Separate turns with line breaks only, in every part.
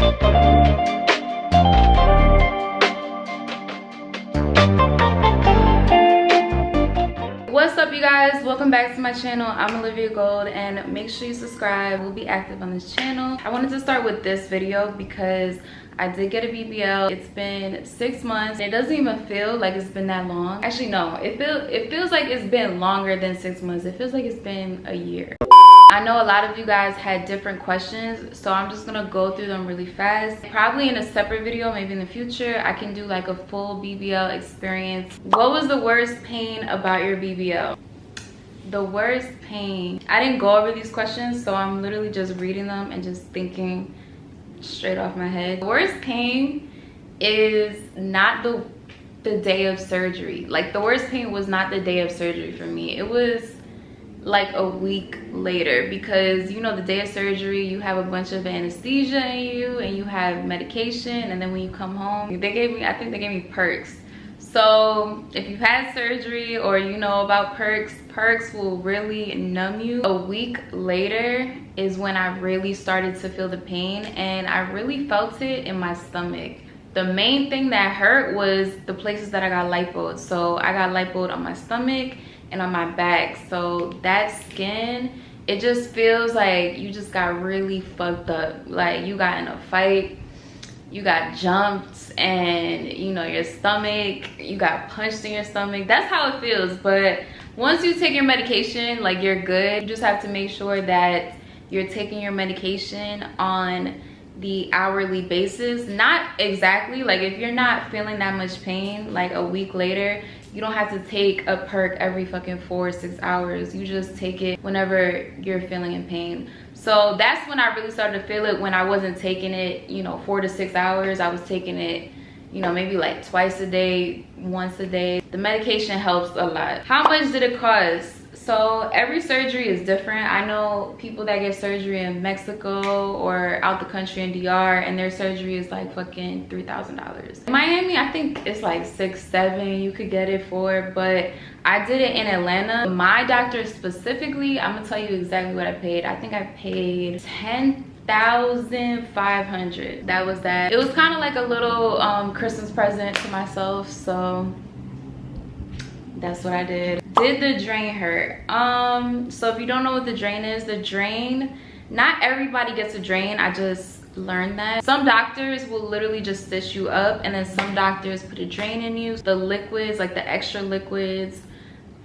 What's up, you guys? Welcome back to my channel. I'm Olivia Gold, and make sure you subscribe. We'll be active on this channel. I wanted to start with this video because I did get a BBL. It's been 6 months. It doesn't even feel like it's been that long. Actually, no, it feels like it's been longer than 6 months. It feels like it's been a year. I know a lot of you guys had different questions, so I'm just gonna go through them really fast. Probably in a separate video, maybe in the future, I can do like a full BBL experience. What was the worst pain about your BBL? The worst pain. I didn't go over these questions, so I'm literally just reading them and just thinking straight off my head. The worst pain is not the day of surgery. Like, the worst pain was not the day of surgery for me. It was like a week later, because you know, the day of surgery you have a bunch of anesthesia in you and you have medication, and then when you come home, I think they gave me perks. So if you've had surgery or you know about perks will really numb you. A week later is when I really started to feel the pain, and I really felt it in my stomach. The main thing that hurt was the places that I got lipoed. So I got lipoed on my stomach and on my back. So that skin, it just feels like you just got really fucked up. Like you got in a fight, you got jumped, and you know, your stomach, you got punched in your stomach. That's how it feels. But once you take your medication, like, you're good. You just have to make sure that you're taking your medication on the hourly basis. Not exactly, like, if you're not feeling that much pain, like a week later, you don't have to take a perk every fucking 4 or 6 hours. You just take it whenever you're feeling in pain. So that's when I really started to feel it, when I wasn't taking it, you know, 4 to 6 hours. I was taking it, you know, maybe like twice a day, once a day. The medication helps a lot. How much did it cost? So every surgery is different. I know people that get surgery in Mexico or out the country in DR, and their surgery is like fucking $3,000. In Miami, I think it's like 6, 7 you could get it for, but I did it in Atlanta. My doctor specifically, I'm gonna tell you exactly what I paid. I think I paid $10,500. That was that. It was kind of like a little Christmas present to myself, so that's what I did. Did the drain hurt? So if you don't know what the drain is, the drain, not everybody gets a drain. I just learned that. Some doctors will literally just stitch you up, and then some doctors put a drain in you. The liquids, like the extra liquids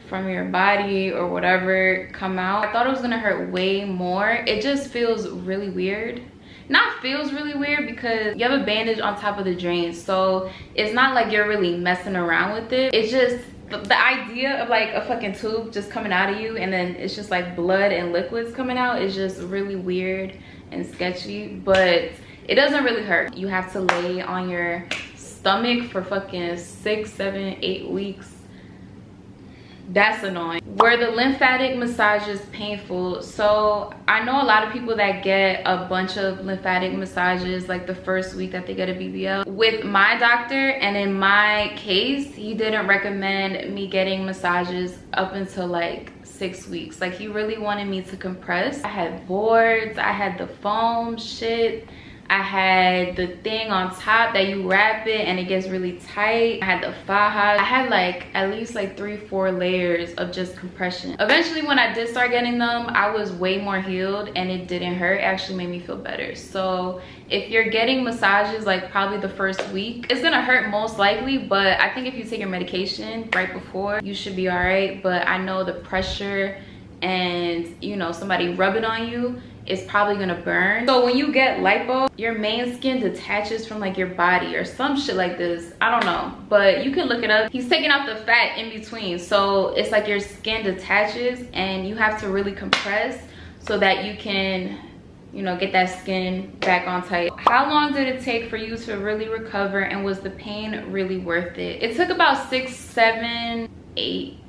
from your body or whatever, come out. I thought it was gonna hurt way more. It just feels really weird. Not feels really weird, because you have a bandage on top of the drain, so it's not like you're really messing around with it. It's just the idea of like a fucking tube just coming out of you, and then it's just like blood and liquids coming out, is just really weird and sketchy. But it doesn't really hurt. You have to lay on your stomach for fucking 6, 7, 8 weeks. That's annoying. Were the lymphatic massages painful? So I know a lot of people that get a bunch of lymphatic massages like the first week that they get a BBL. With my doctor, and in my case, he didn't recommend me getting massages up until like 6 weeks. Like, he really wanted me to compress. I had boards, I had the foam shit, I had the thing on top that you wrap it and it gets really tight. I had the faja. I had like at least like 3, 4 layers of just compression. Eventually, when I did start getting them, I was way more healed and it didn't hurt. It actually made me feel better. So if you're getting massages like probably the first week, it's gonna hurt most likely, but I think if you take your medication right before, you should be all right. But I know the pressure and, you know, somebody rubbing on you, it's probably gonna burn. So when you get lipo, your main skin detaches from like your body or some shit like this. I don't know, but you can look it up. He's taking out the fat in between, so it's like your skin detaches, and you have to really compress so that you can, you know, get that skin back on tight. How long did it take for you to really recover, and was the pain really worth it? It took about 6, 7, 8.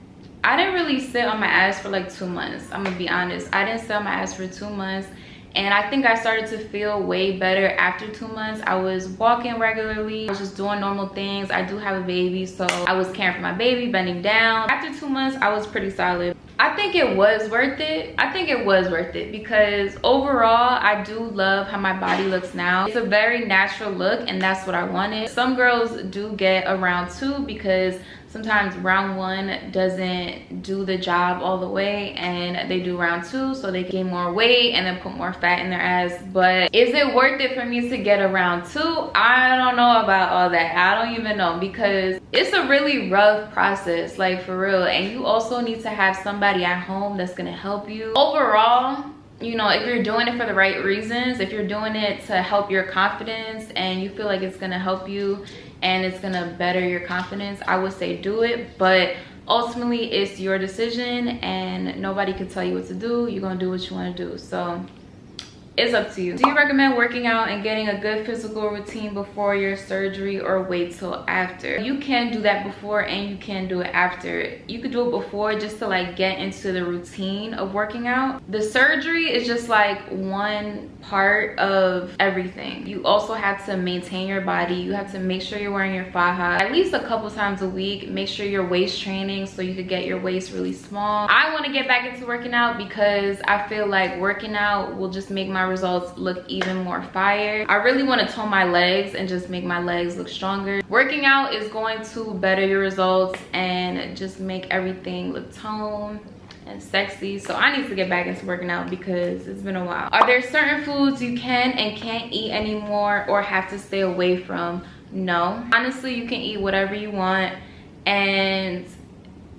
I didn't really sit on my ass for like 2 months. I'm gonna be honest. I didn't sit on my ass for 2 months. And I think I started to feel way better after 2 months. I was walking regularly. I was just doing normal things. I do have a baby, so I was caring for my baby, bending down. After 2 months, I was pretty solid. I think it was worth it. I think it was worth it because overall, I do love how my body looks now. It's a very natural look, and that's what I wanted. Some girls do get a round 2 because sometimes round 1 doesn't do the job all the way, and they do round 2 so they gain more weight and then put more fat in their ass. But is it worth it for me to get a round 2? I don't know about all that. I don't even know, because it's a really rough process, like for real. And you also need to have somebody at home that's gonna help you. Overall, you know, if you're doing it for the right reasons, if you're doing it to help your confidence and you feel like it's gonna help you and it's gonna better your confidence, I would say do it. But ultimately it's your decision and nobody can tell you what to do. You're gonna do what you want to do, so it's up to you. Do you recommend working out and getting a good physical routine before your surgery, or wait till after? You can do that before and you can do it after. You could do it before just to like get into the routine of working out. The surgery is just like one part of everything. You also have to maintain your body. You have to make sure you're wearing your faja at least a couple times a week. Make sure you're waist training so you could get your waist really small. I want to get back into working out because I feel like working out will just make my results look even more fire. I really want to tone my legs and just make my legs look stronger. Working out is going to better your results and just make everything look toned and sexy. So I need to get back into working out because it's been a while. Are there certain foods you can and can't eat anymore or have to stay away from? No. Honestly, you can eat whatever you want and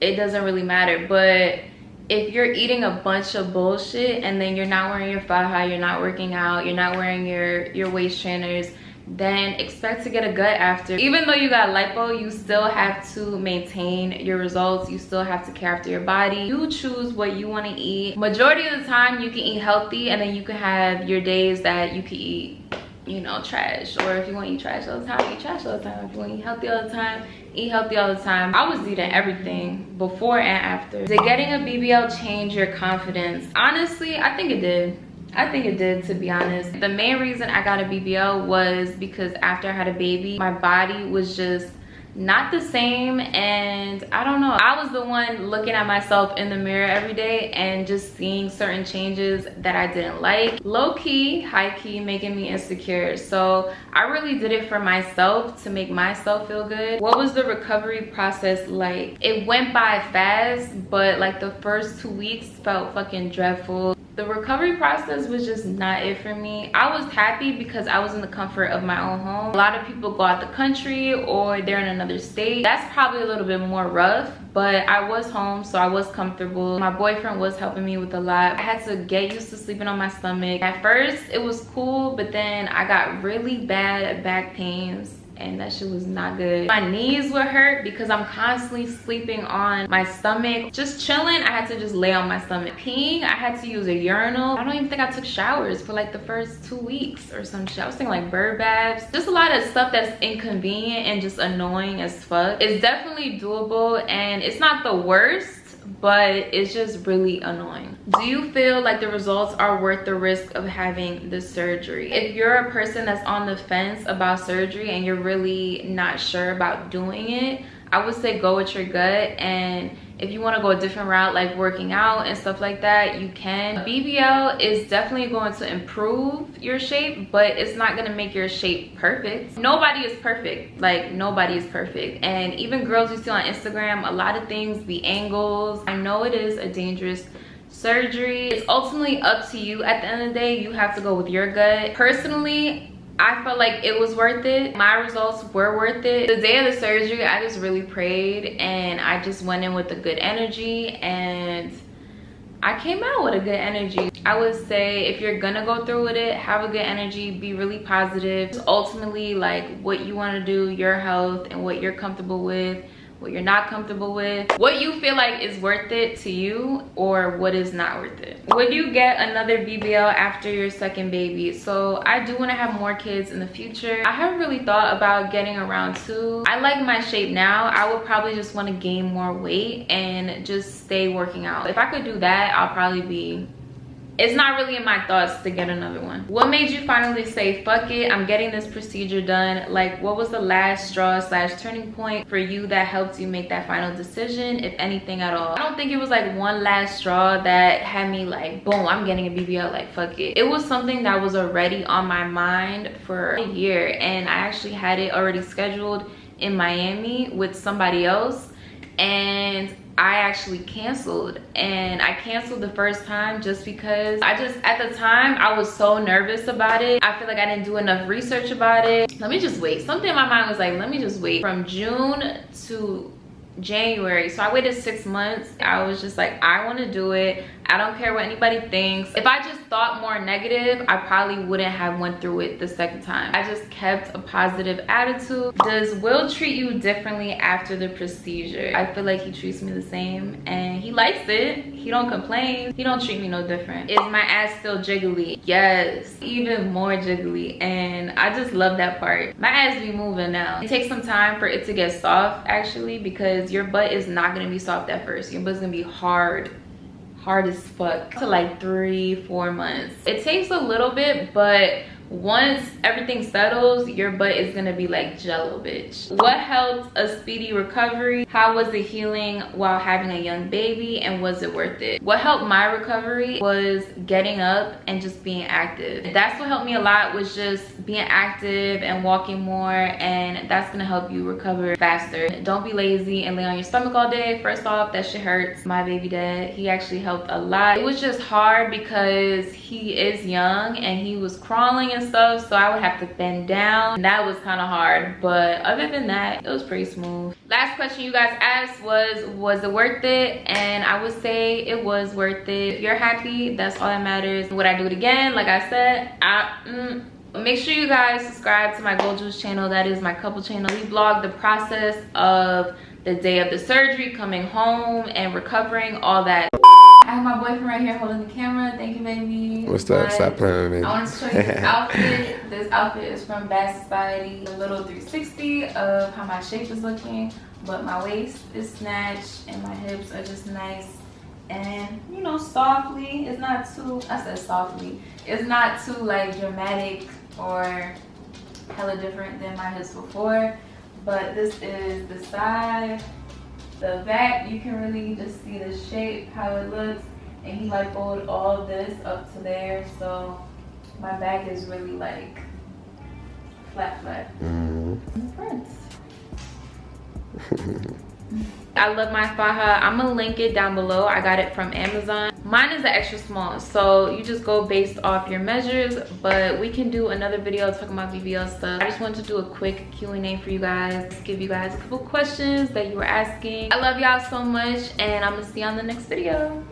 it doesn't really matter. But if you're eating a bunch of bullshit and then you're not wearing your faja, you're not working out, you're not wearing your waist trainers, then expect to get a gut after. Even though you got lipo, you still have to maintain your results. You still have to care after your body. You choose what you want to eat. Majority of the time you can eat healthy, and then you can have your days that you can eat, you know, trash. Or if you want to eat trash all the time, eat trash all the time. If you want to eat healthy all the time, eat healthy all the time. I was eating everything before and after. Did getting a BBL change your confidence? Honestly, I think it did. I think it did, to be honest. The main reason I got a BBL was because after I had a baby, my body was just not the same, and I don't know, I was the one looking at myself in the mirror every day and just seeing certain changes that I didn't like. Low-key, high-key, making me insecure. So I really did it for myself, to make myself feel good. What was the recovery process like? It went by fast, but like the first 2 weeks felt fucking dreadful. The recovery process was just not it for me. I was happy because I was in the comfort of my own home. A lot of people go out the country or they're in another state. That's probably a little bit more rough, but I was home, so I was comfortable. My boyfriend was helping me with a lot. I had to get used to sleeping on my stomach. At first, it was cool, but then I got really bad back pains, and that shit was not good. My knees would hurt because I'm constantly sleeping on my stomach. Just chilling, I had to just lay on my stomach. Peeing, I had to use a urinal. I don't even think I took showers for like the first 2 weeks or some shit. I was thinking like bird baths. Just a lot of stuff that's inconvenient and just annoying as fuck. It's definitely doable and it's not the worst, but it's just really annoying. Do you feel like the results are worth the risk of having the surgery? If you're a person that's on the fence about surgery and you're really not sure about doing it, I would say go with your gut. And if you want to go a different route, like working out and stuff like that, you can. BBL is definitely going to improve your shape, but it's not going to make your shape perfect. Nobody is perfect. Like, nobody is perfect. And even girls you see on Instagram, a lot of things be angles. I know it is a dangerous surgery. It's ultimately up to you. At the end of the day, you have to go with your gut. Personally, I felt like it was worth it. My results were worth it. The day of the surgery, I just really prayed and I just went in with a good energy and I came out with a good energy. I would say if you're gonna go through with it, have a good energy, be really positive. It's ultimately like what you wanna do, your health and what you're comfortable with, what you're not comfortable with, what you feel like is worth it to you or what is not worth it. Would you get another BBL after your second baby? So I do want to have more kids in the future. I haven't really thought about getting around 2. I like my shape now. I would probably just want to gain more weight and just stay working out. If I could do that, I'll probably be it's not really in my thoughts to get another one. What made you finally say, fuck it, I'm getting this procedure done? Like, what was the last straw / turning point for you that helped you make that final decision, if anything at all? I don't think it was like one last straw that had me like, boom, I'm getting a BBL, like fuck it. It was something that was already on my mind for a year, and I actually had it already scheduled in Miami with somebody else, and I actually canceled. And I canceled the first time just because at the time I was so nervous about it. I feel like I didn't do enough research about it. Let me just wait. Something in my mind was like, let me just wait. From June to January, so I waited 6 months. I was just like, I want to do it. I don't care what anybody thinks. If I just thought more negative, I probably wouldn't have went through it the second time. I just kept a positive attitude. Does Will treat you differently after the procedure? I feel like he treats me the same, and he likes it. He don't complain. He don't treat me no different. Is my ass still jiggly? Yes, even more jiggly, and I just love that part. My ass be moving now. It takes some time for it to get soft, actually, because your butt is not gonna be soft at first. Your butt's gonna be hard as fuck to like 3-4 months. It takes a little bit, but once everything settles, your butt is gonna be like jello, bitch. What helped a speedy recovery? How was the healing while having a young baby, and was it worth it? What helped my recovery was getting up and just being active. That's what helped me a lot, was just being active and walking more, and that's gonna help you recover faster. Don't be lazy and lay on your stomach all day. First off, that shit hurts. My baby dad, he actually helped a lot. It was just hard because he is young and he was crawling and stuff, so I would have to bend down. That was kind of hard, but other than that, it was pretty smooth. Last question you guys asked was it worth it? And I would say it was worth it. If you're happy, that's all that matters. Would I do it again? Like I said, make sure you guys subscribe to my Gold Juice channel. That is my couple channel. We vlog the process of the day of the surgery, coming home and recovering, all that. I have my boyfriend right here holding the camera. Thank you, baby.
What's up? Stop playing with me.
I want to show you this outfit. This outfit is from Bad Society. A little 360 of how my shape is looking, but my waist is snatched and my hips are just nice and, you know, softly. It's not too, I said softly. It's not too like dramatic or hella different than my hips before, but this is the side. The back, you can really just see the shape, how it looks, and he like folded all this up to there, so my back is really like flat. I love my faja. I'm gonna link it down below. I got it from Amazon. Mine is an extra small, so you just go based off your measures, but we can do another video talking about BBL stuff. I just wanted to do a quick Q&A for you guys, give you guys a couple questions that you were asking. I love y'all so much, and I'm gonna see you on the next video.